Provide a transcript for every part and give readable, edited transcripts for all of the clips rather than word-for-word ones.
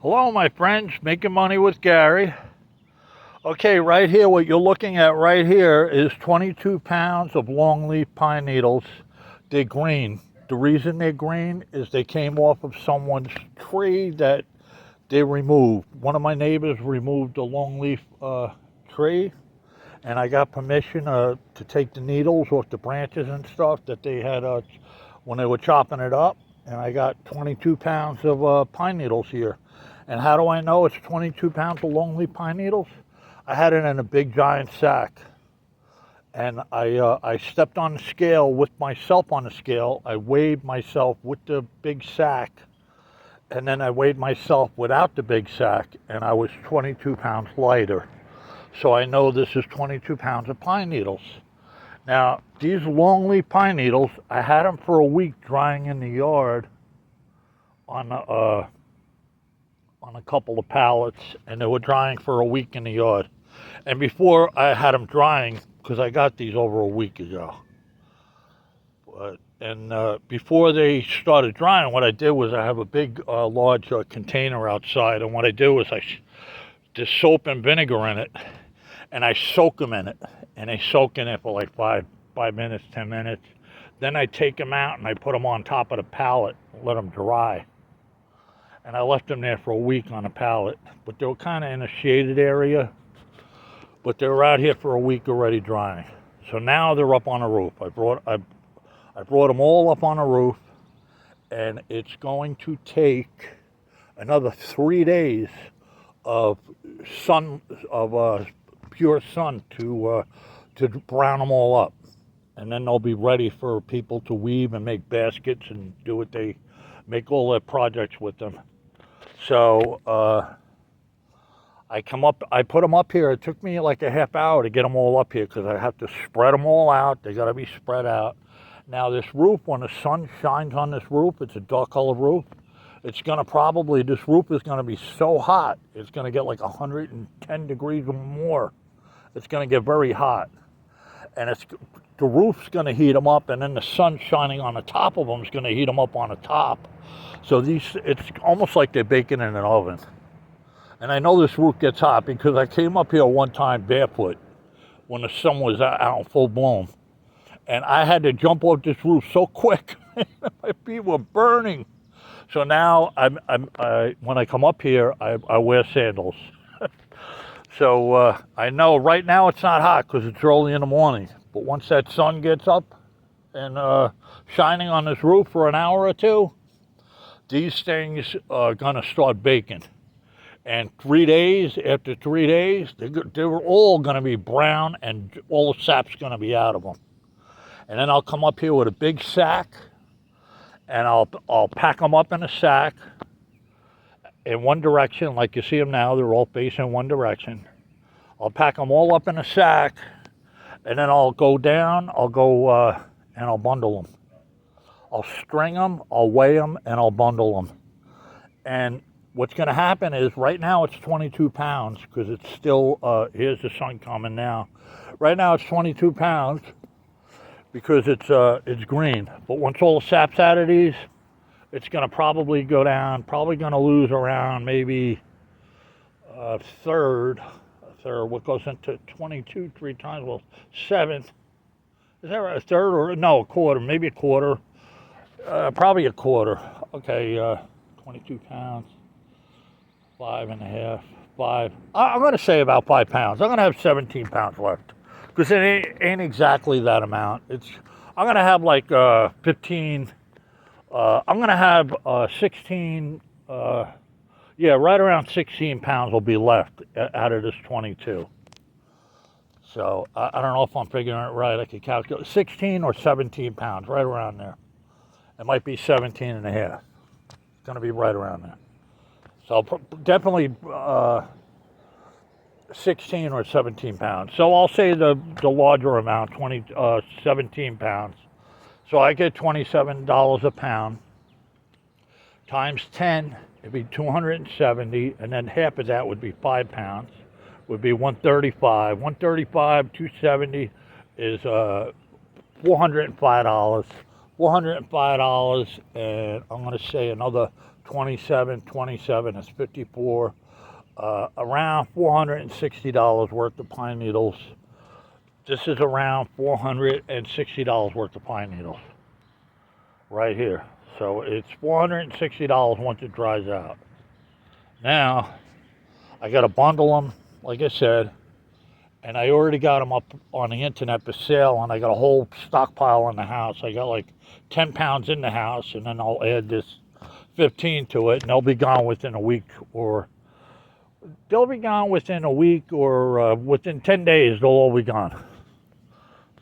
Hello, my friends, making money with Gary. Okay, right here, what you're looking at right here is 22 pounds of longleaf pine needles. They're green. The reason they're green is they came off of someone's tree that they removed. One of my neighbors removed a longleaf tree, and I got permission to take the needles off the branches and stuff that they had when they were chopping it up. And I got 22 pounds of pine needles here. And how do I know it's 22 pounds of longleaf pine needles? I had it in a big giant sack. And I stepped on the scale with myself on the scale. I weighed myself with the big sack. And then I weighed myself without the big sack. And I was 22 pounds lighter. So I know this is 22 pounds of pine needles. Now, these longleaf pine needles, I had them for a week drying in the yard on a couple of pallets, and they were drying for a week in the yard. And before I had them drying, because I got these over a week ago, before they started drying, what I did was I have a big, large container outside, and what I do is there's soap and vinegar in it, and I soak them in it, and they soak in it for like 5 minutes, 10 minutes. Then I take them out and I put them on top of the pallet, let them dry. And I left them there for a week on a pallet, but they were kind of in a shaded area, but they were out here for a week already drying. So now they're up on the roof. I brought them all up on the roof, and it's going to take another 3 days of pure sun to brown them all up, and then they'll be ready for people to weave and make baskets and do what they make all their projects with them. So I put them up here. It took me like a half hour to get them all up here because I have to spread them all out. They got to be spread out. Now this roof, when the sun shines on this roof, it's a dark colored roof. This roof is going to be so hot, it's going to get like 110 degrees or more. It's going to get very hot. And the roof's going to heat them up, and then the sun shining on the top of them is going to heat them up on the top. So it's almost like they're baking in an oven. And I know this roof gets hot because I came up here one time barefoot when the sun was out in full bloom. And I had to jump off this roof so quick. My feet were burning. So now when I come up here, I wear sandals. So I know right now it's not hot because it's early in the morning. But once that sun gets up and shining on this roof for an hour or two, these things are going to start baking. And after 3 days, they're all going to be brown and all the sap's going to be out of them. And then I'll come up here with a big sack, and I'll pack them up in a sack in one direction, like you see them now. They're all facing one direction. I'll pack them all up in a sack, and then I'll go down. And I'll bundle them. I'll string them, I'll weigh them, and I'll bundle them. And what's going to happen is right now it's 22 pounds because it's still, here's the sun coming now. Right now it's 22 pounds because it's green. But once all the sap's out of these, it's going to probably go down, probably going to lose around maybe a third, what goes into 22, 3 times, well, 7. Is that right? A third or, no, a quarter, maybe a quarter. Probably a quarter. Okay, 22 pounds, 5.5, 5. I'm going to say about 5 pounds. I'm going to have 17 pounds left because it ain't exactly that amount. I'm going to have like 15. I'm going to have 16. Right around 16 pounds will be left out of this 22. So I don't know if I'm figuring it right. I could calculate 16 or 17 pounds, right around there. It might be 17 and a half. It's going to be right around there. So definitely 16 or 17 pounds. So I'll say the larger amount, 17 pounds. So I get $27 a pound. Times 10, it'd be 270, and then half of that would be 5 pounds. Would be 135. 135, 270 is $405. $405, and I'm going to say another 27, it's 54. Around $460 worth of pine needles. This is around $460 worth of pine needles right here. So it's $460 once it dries out. Now, I got to bundle them, like I said, and I already got them up on the internet for sale, and I got a whole stockpile in the house. I got like 10 pounds in the house, and then I'll add this 15 to it, and they'll be gone within a week, or within 10 days, they'll all be gone.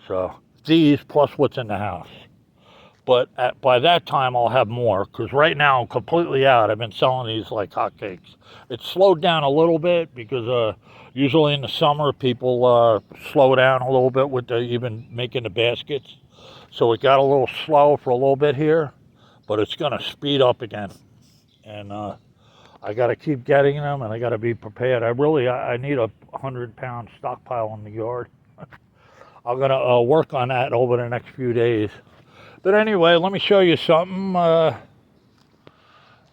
So these plus what's in the house. But by that time, I'll have more, because right now I'm completely out. I've been selling these like hotcakes. It's slowed down a little bit because usually in the summer, people slow down a little bit with even making the baskets. So it got a little slow for a little bit here, but it's going to speed up again. And I got to keep getting them, and I got to be prepared. I need a 100-pound stockpile in the yard. I'm going to work on that over the next few days. But anyway, let me show you something. Yeah,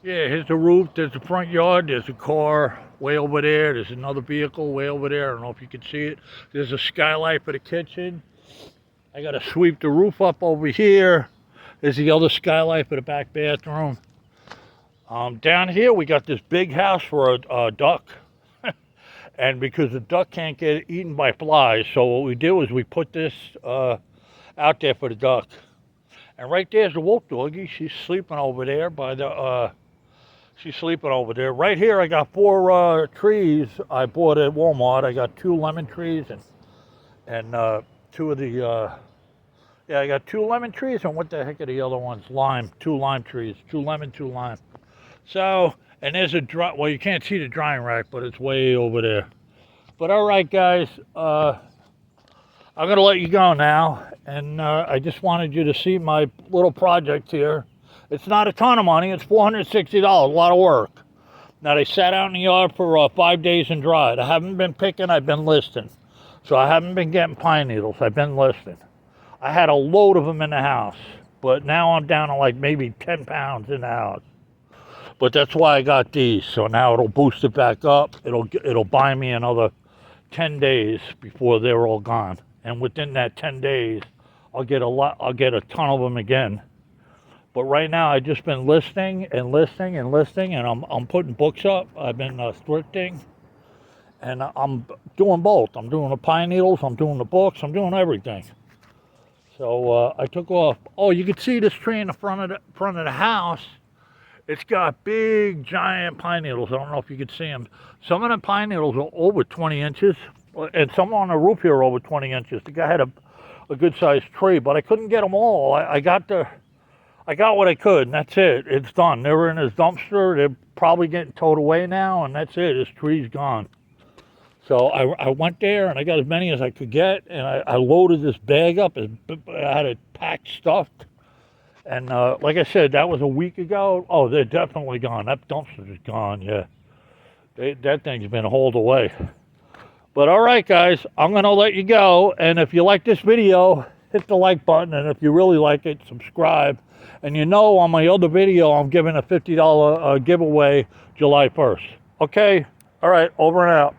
here's the roof. There's the front yard. There's a car way over there. There's another vehicle way over there. I don't know if you can see it. There's a skylight for the kitchen. I got to sweep the roof up over here. There's the other skylight for the back bathroom. Down here, we got this big house for a duck. And because the duck can't get eaten by flies, so what we do is we put this out there for the duck. And right there's the wolf doggy. She's sleeping over there by the. She's sleeping over there. Right here, I got 4 trees I bought at Walmart. I got 2 lemon trees and 2 of the. Yeah, I got 2 lemon trees, and what the heck are the other ones? 2 lime trees. 2 lemon, 2 lime. So, and there's a dry. Well, you can't see the drying rack, but it's way over there. But all right, guys. I'm going to let you go now, and I just wanted you to see my little project here. It's not a ton of money. It's $460, a lot of work. Now, they sat out in the yard for 5 days and dried. I haven't been picking. I've been listing. So I haven't been getting pine needles. I've been listing. I had a load of them in the house, but now I'm down to like maybe 10 pounds in the house. But that's why I got these. So now it'll boost it back up. It'll buy me another 10 days before they're all gone. And within that 10 days, I'll get a ton of them again. But right now, I've just been listing, and I'm putting books up. I've been thrifting, and I'm doing both. I'm doing the pine needles, I'm doing the books, I'm doing everything. So I took off. Oh, you can see this tree in the front of the house. It's got big, giant pine needles. I don't know if you can see them. Some of the pine needles are over 20 inches. And some on the roof here are over 20 inches. The guy had a good-sized tree, but I couldn't get them all. I got what I could, and that's it. It's done. They were in his dumpster. They're probably getting towed away now, and that's it. His tree's gone. So I went there, and I got as many as I could get, and I loaded this bag up. I had it packed, stuffed. And like I said, that was a week ago. Oh, they're definitely gone. That dumpster is gone, yeah. That thing's been hauled away. But all right, guys, I'm going to let you go. And if you like this video, hit the like button. And if you really like it, subscribe. And on my other video, I'm giving a $50 giveaway July 1st. Okay? All right, over and out.